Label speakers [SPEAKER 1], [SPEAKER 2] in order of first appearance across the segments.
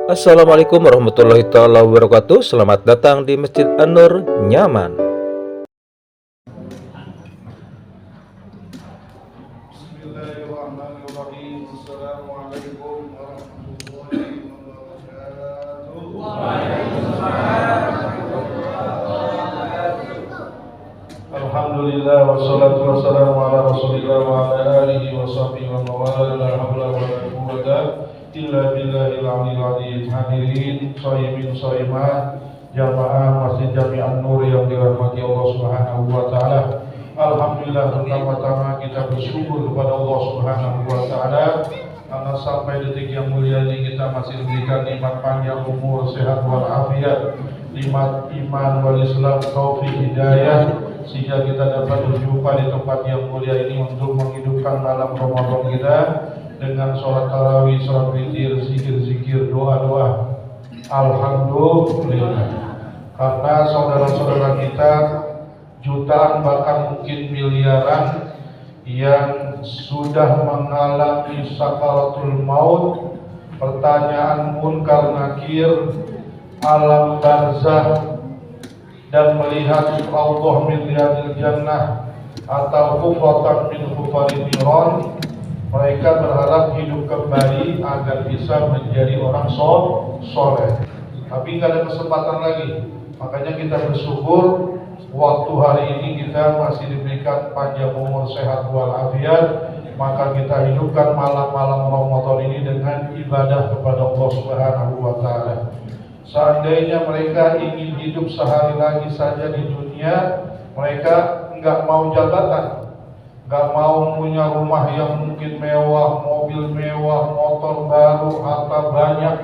[SPEAKER 1] Assalamualaikum warahmatullahi wabarakatuh. Selamat datang di Masjid An-Nur Nyaman.
[SPEAKER 2] Bismillahirrahmanirrahim. Assalamualaikum warahmatullahi wabarakatuh. Alhamdulillah wassalatu wassalamu ala Rasulillah wa ala alihi wa sahbihi wa mawala, la haula wa la quwwata illa billahil aliyyil azim. Hadirin shaimin shaimat jamaah Masjid Jami An-Nur yang dirahmati Allah Subhanahu wa taala. Alhamdulillah, pertama-tama kita bersyukur kepada Allah Subhanahu wa taala karena sampai detik yang mulia ini kita masih diberikan nikmat panjang umur, sehat walafiat, nikmat iman wal Islam, taufik hidayah, sehingga kita dapat berjumpa di tempat yang mulia ini untuk menghidupkan malam Ramadan kita dengan sholat tarawih, sholat witir, zikir-zikir, doa-doa. Alhamdulillah, karena saudara-saudara kita jutaan bahkan mungkin miliaran yang sudah mengalami sakaratul maut, pertanyaan munkar nakir, alam barzah, dan melihat Allah min riyadil jannah atau hufatan min hufarin niran. Mereka berharap hidup kembali agar bisa menjadi orang soleh, tapi nggak ada kesempatan lagi. Makanya kita bersyukur waktu hari ini kita masih diberikan panjang umur, sehat walafiat, maka kita hidupkan malam-malam Ramadan ini dengan ibadah kepada Allah Subhanahu wa taala. Seandainya mereka ingin hidup sehari lagi saja di dunia, mereka nggak mau jabatan, nggak mau punya rumah yang mungkin mewah, mobil mewah, motor baru, harta banyak.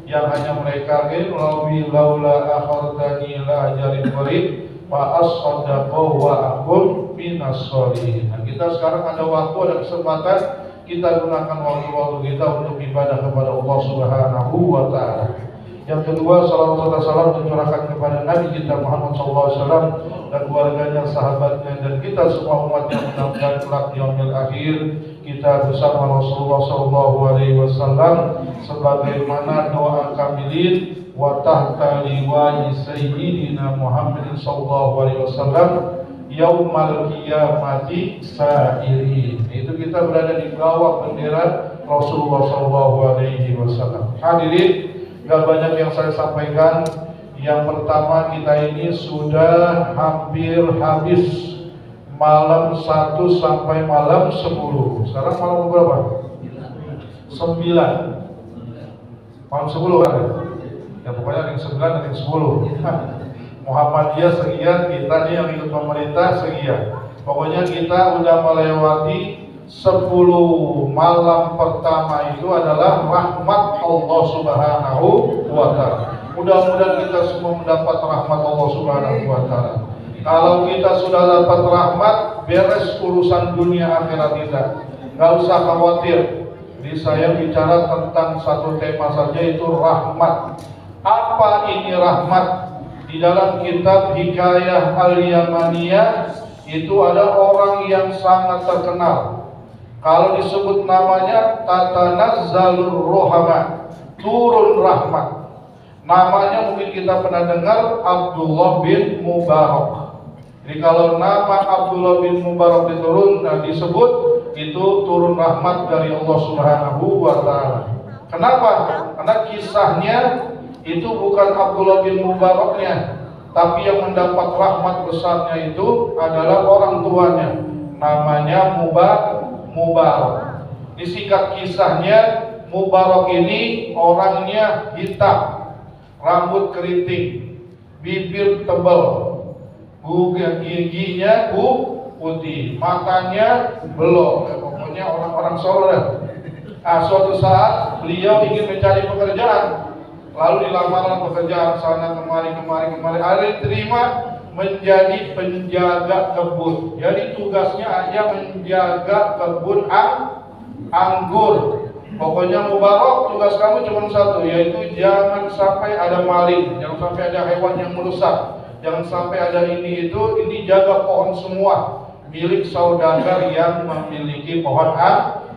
[SPEAKER 2] Yang hanya mereka lawi laula akhartani la ajalin qarib fa as-sadaqu wa akun minas sholihin. Nah, kita sekarang ada waktu, ada kesempatan, kita gunakan waktu-waktu kita untuk ibadah kepada Allah Subhanahu wa taala. Yang kedua, salawat dan salam dicurahkan kepada Nabi kita Muhammad SAW dan keluarganya, sahabatnya, dan kita semua umat yang mudah-mudahan kelak di yaumil akhir kita bersama Rasulullah SAW sebagaimana doa kamilin wa tahta liwa'i sayyidina Muhammadin SAW yaumal qiyamati sa'irin. Itu kita berada di bawah bendera Rasulullah SAW. Hadirin, gak banyak yang saya sampaikan. Yang pertama, kita ini sudah hampir habis malam 1 sampai malam 10. Sekarang malam berapa? 9. Malam 10 kan? Ya pokoknya ada yang 9, ada yang 10. Muhammadiyah sekian, kita nih yang ikut pemerintah sekian. Pokoknya kita udah melewati 10 malam pertama. Itu adalah rahmat Allah Subhanahu wa ta'ala. Mudah-mudahan kita semua mendapat rahmat Allah Subhanahu wa ta'ala. Kalau kita sudah dapat rahmat, beres urusan dunia akhirat kita, gak usah khawatir. Jadi saya bicara tentang satu tema saja, itu rahmat. Apa ini rahmat? Di dalam kitab Hikayah Al-Yamaniyah itu ada orang yang sangat terkenal. Kalau disebut namanya Tatanazzalur Rohama, turun rahmat. Namanya mungkin kita pernah dengar, Abdullah bin Mubarak. Jadi kalau nama Abdullah bin Mubarak diturun, disebut itu turun rahmat dari Allah Subhanahu wa ta'ala. Kenapa? Karena kisahnya itu bukan Abdullah bin Mubaraknya, tapi yang mendapat rahmat besarnya itu adalah orang tuanya. Namanya Mubarak. Disingkat kisahnya, Mubarak ini orangnya hitam, rambut keriting, bibir tebal, giginya putih, matanya belok. Pokoknya orang-orang soleh. Suatu saat beliau ingin mencari pekerjaan, lalu dilamar pekerjaan sana kemari. Ada diterima menjadi penjaga kebun. Jadi tugasnya hanya menjaga kebun anggur. Pokoknya Mubarak, tugas kamu cuma satu, yaitu jangan sampai ada maling, jangan sampai ada hewan yang merusak, jangan sampai ada ini jaga pohon semua milik saudagar yang memiliki pohon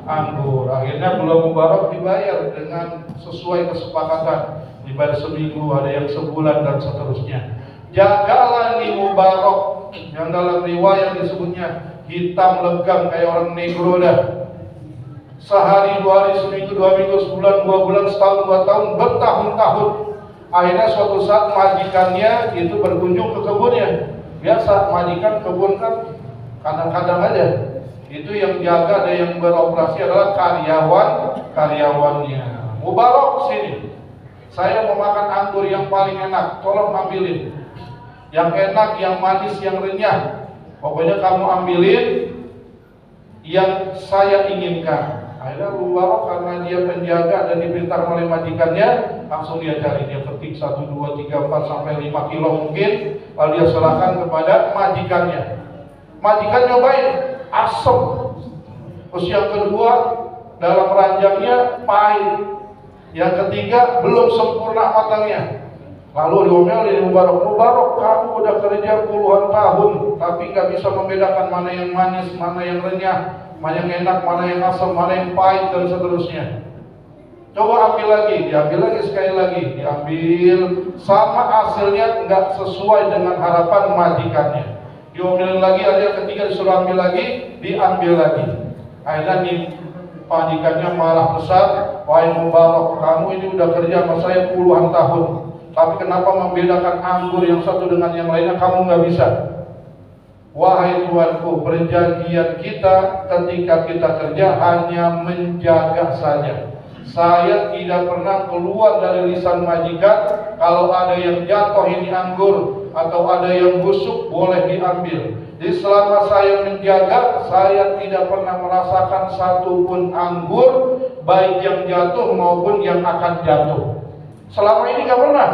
[SPEAKER 2] anggur. Akhirnya gula mubarak dibayar dengan sesuai kesepakatan, dibayar seminggu, ada yang sebulan dan seterusnya. Jagalah nih mubarak yang dalam riwayat disebutnya hitam legam kayak orang negro dah. Sehari, 2 hari, seminggu, 2 minggu, sebulan, 2 bulan, setahun, 2 tahun, bertahun-tahun. Akhirnya suatu saat majikannya itu berkunjung ke kebunnya. Biasa majikan kebun kan kadang-kadang aja. Itu yang jaga dan yang beroperasi adalah karyawannya. Mubarak sini. Saya mau makan anggur yang paling enak, tolong ambilin. Yang enak, yang manis, yang renyah. Pokoknya kamu ambilin yang saya inginkan. Akhirnya Mubarak karena dia penjaga dan diperintah oleh majikannya, langsung dia cari, dia ketik 1, 2, 3, 4 sampai 5 kilo mungkin, lalu dia serahkan kepada majikannya. Majikan nyobain, asem. Terus yang kedua, dalam ranjangnya pahit. Yang ketiga, belum sempurna matangnya. Lalu diomelin Mubarak, kamu udah kerja puluhan tahun, tapi gak bisa membedakan mana yang manis, mana yang renyah, mana yang enak, mana yang asam, mana yang pahit, dan seterusnya. Coba ambil lagi, diambil lagi sekali lagi, diambil, sama hasilnya nggak sesuai dengan harapan majikannya. Diomelin lagi, ada yang ketiga disuruh ambil lagi, diambil lagi. Akhirnya nih majikannya marah besar, wahai Mubarak, kamu ini udah kerja sama saya puluhan tahun, tapi kenapa membedakan anggur yang satu dengan yang lainnya kamu nggak bisa? Wahai Tuanku, perjanjian kita ketika kita kerja hanya menjaga saja. Saya tidak pernah keluar dari lisan majikan, kalau ada yang jatuh ini anggur atau ada yang busuk boleh diambil. Jadi selama saya menjaga, saya tidak pernah merasakan satupun anggur, baik yang jatuh maupun yang akan jatuh. Selama ini nggak pernah.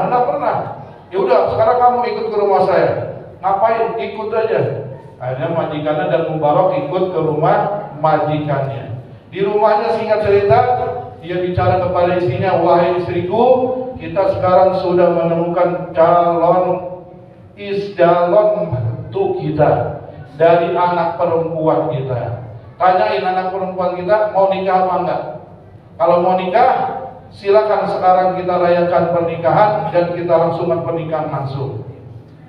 [SPEAKER 2] Ya udah, sekarang kamu ikut ke rumah saya. Ngapain? Ikut aja. Akhirnya majikannya dan Mubarak ikut ke rumah majikannya. Di rumahnya singkat cerita, dia bicara kepada istrinya, wahai istriku, kita sekarang sudah menemukan calon mantu kita dari anak perempuan kita. Tanyain anak perempuan kita mau nikah apa enggak. Kalau mau nikah, silakan sekarang kita rayakan pernikahan dan kita langsungkan pernikahan langsung.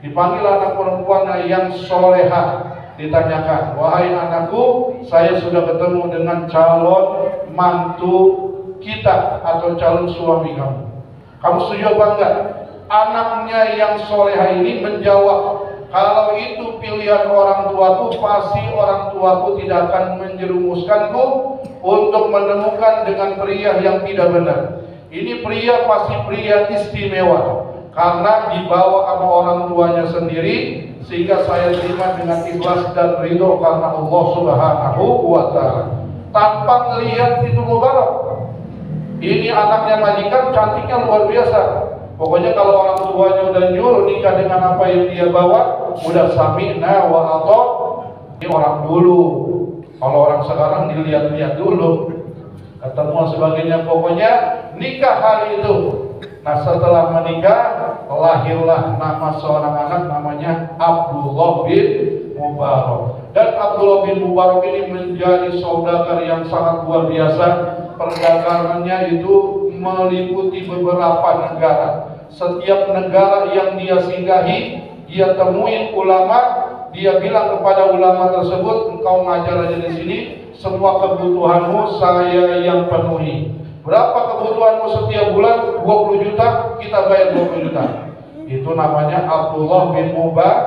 [SPEAKER 2] Dipanggil anak perempuannya yang solehah, ditanyakan, wahai anakku, saya sudah ketemu dengan calon mantu kita atau calon suami kamu. Kamu setuju apa enggak? Anaknya yang solehah ini menjawab, kalau itu pilihan orang tuaku, pasti orang tuaku tidak akan menjerumuskanku untuk menemukan dengan pria yang tidak benar. Ini pria pasti pria istimewa, karena dibawa sama orang tuanya sendiri, sehingga saya terima dengan ikhlas dan ridho karena Allah Subhanahu wa Ta'ala. Tanpa melihat itu Mubarak, ini anaknya majikan, cantiknya luar biasa. Pokoknya kalau orang tuanya udah nyuruh nikah dengan apa yang dia bawa, udah sami'na wa ata'na. Ini orang dulu. Kalau orang sekarang dilihat-lihat dulu, ketemu sebagainya. Pokoknya nikah hari itu. Nah setelah menikah, lahirlah nama seorang anak namanya Abdullah bin Mubarak. Dan Abdullah bin Mubarak ini menjadi saudagar yang sangat luar biasa. Perdagangannya itu meliputi beberapa negara. Setiap negara yang dia singgahi, dia temuin ulama, dia bilang kepada ulama tersebut, engkau ngajar aja di sini, semua kebutuhanmu saya yang penuhi. Berapa kebutuhanmu setiap bulan? 20 juta, kita bayar 20 juta. Itu namanya Abdullah bin Mubarak.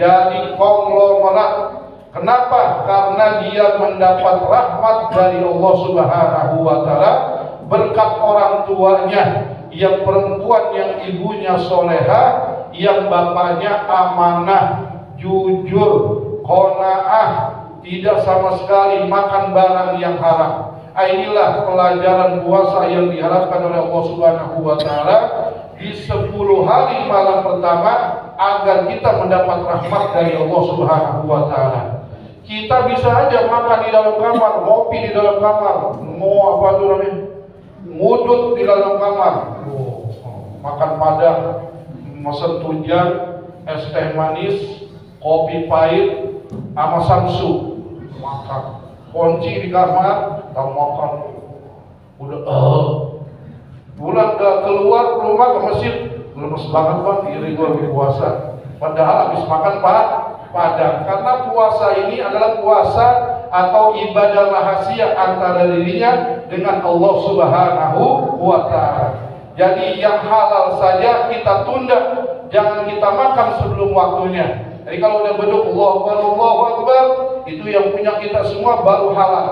[SPEAKER 2] Jadi konglomerat. Kenapa? Karena dia mendapat rahmat dari Allah Subhanahu wa Ta'ala berkat orang tuanya yang perempuan, yang ibunya soleha, yang bapaknya amanah, jujur, qanaah, tidak sama sekali makan barang yang haram. Inilah pelajaran puasa yang diharapkan oleh Allah Subhanahu wa Ta'ala di 10 hari malam pertama, agar kita mendapat rahmat dari Allah Subhanahu wa Ta'ala. Kita bisa aja makan di dalam kamar, ngopi di dalam kamar, mau apa tuh namanya, ngudut di dalam kamar, makan padang, mesen tunjang, es teh manis, kopi pahit, sama samsu, makan. kunci di kamar, kita makan. Udah bulan gak keluar rumah ke masjid, lemes banget bang, iri gue lagi puasa. Padahal habis makan padang. Karena puasa ini adalah puasa atau ibadah rahasia antara dirinya dengan Allah Subhanahu wa Ta'ala. Jadi yang halal saja kita tunda, jangan kita makan sebelum waktunya. Jadi kalau udah beduk Allahu Akbar, itu yang punya kita semua baru halal.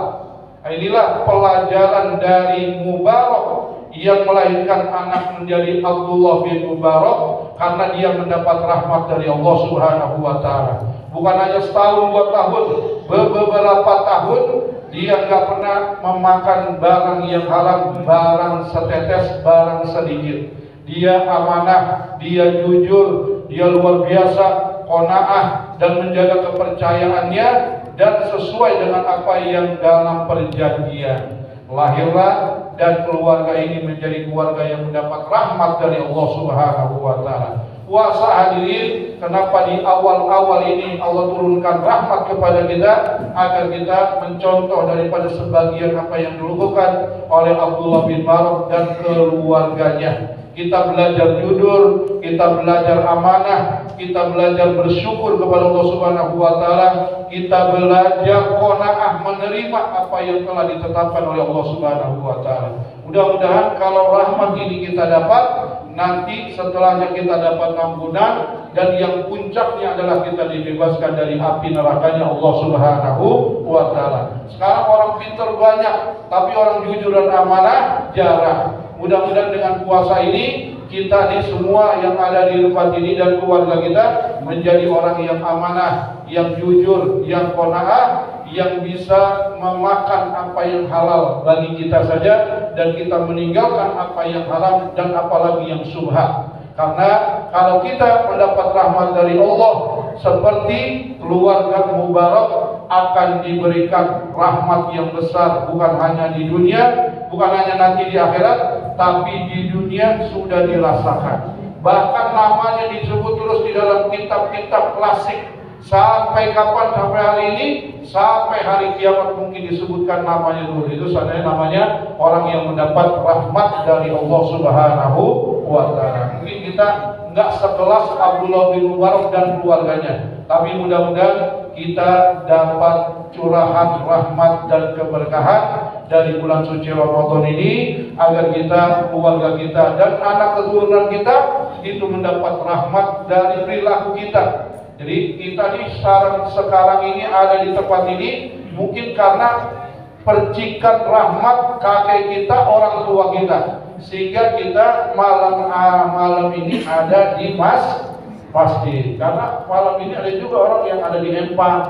[SPEAKER 2] Inilah pelajaran dari Mubarak yang melahirkan anak menjadi Abdullah bin Mubarak karena dia mendapat rahmat dari Allah Subhanahu wa Ta'ala. Bukan hanya setahun 2 tahun, beberapa tahun dia nggak pernah memakan barang yang haram, barang setetes, barang sedikit. Dia amanah, dia jujur, dia luar biasa, qanaah dan menjaga kepercayaannya dan sesuai dengan apa yang dalam perjanjian. Lahirlah dan keluarga ini menjadi keluarga yang mendapat rahmat dari Allah Subhanahu wa Ta'ala. Puasa hadirin, kenapa di awal-awal ini Allah turunkan rahmat kepada kita agar kita mencontoh daripada sebagian apa yang dilakukan oleh Abdullah bin Mubarak dan keluarganya. Kita belajar jujur, kita belajar amanah, kita belajar bersyukur kepada Allah Subhanahu wa Ta'ala, kita belajar qanaah menerima apa yang telah ditetapkan oleh Allah Subhanahu wa Ta'ala. Mudah-mudahan kalau rahmat ini kita dapat, nanti setelahnya kita dapat ampunan dan yang puncaknya adalah kita dibebaskan dari api nerakanya Allah Subhanahu wa Ta'ala. Sekarang orang pintar banyak, tapi orang jujur dan amanah jarang. Mudah-mudahan dengan puasa ini kita di semua yang ada di tempat ini dan keluarga kita menjadi orang yang amanah, yang jujur, yang qanaah, yang bisa memakan apa yang halal bagi kita saja dan kita meninggalkan apa yang haram dan apalagi yang syubhat. Karena kalau kita mendapat rahmat dari Allah seperti keluarga Mubarak akan diberikan rahmat yang besar, bukan hanya di dunia, bukan hanya nanti di akhirat, tapi di dunia sudah dirasakan. Bahkan namanya disebut terus di dalam kitab-kitab klasik. Sampai kapan? Sampai hari ini, sampai hari kiamat mungkin disebutkan namanya dulu. Itu sebenarnya namanya orang yang mendapat rahmat dari Allah Subhanahu wa Ta'ala. Mungkin kita nggak sekelas Abdullah bin Mubarak dan keluarganya, tapi mudah-mudahan kita dapat curahan rahmat dan keberkahan dari bulan suci Ramadan ini agar kita, keluarga kita dan anak keturunan kita itu mendapat rahmat dari perilaku kita. Jadi kita di sekarang ini ada di tempat ini mungkin karena percikan rahmat kakek kita, orang tua kita, sehingga kita malam ini ada di masjid. Karena malam ini ada juga orang yang ada di Empang,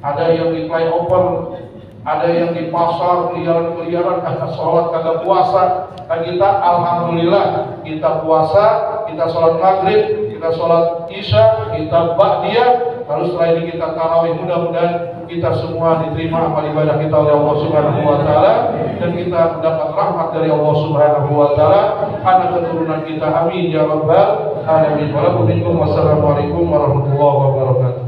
[SPEAKER 2] ada yang di flyover, ada yang di pasar keliaran-keliaran, ada sholat kagak puasa. Dan kita alhamdulillah kita puasa, kita sholat maghrib, kita sholat isya, kita ba'diyah, lalu setelah ini kita tarawih. Mudah-mudahan kita semua diterima amal ibadah kita oleh Allah Subhanahu wa Ta'ala dan kita mendapat rahmat dari Allah Subhanahu wa Ta'ala, anak keturunan kita, amin ya rabbal alamin. Wassalamualaikum warahmatullahi wabarakatuh.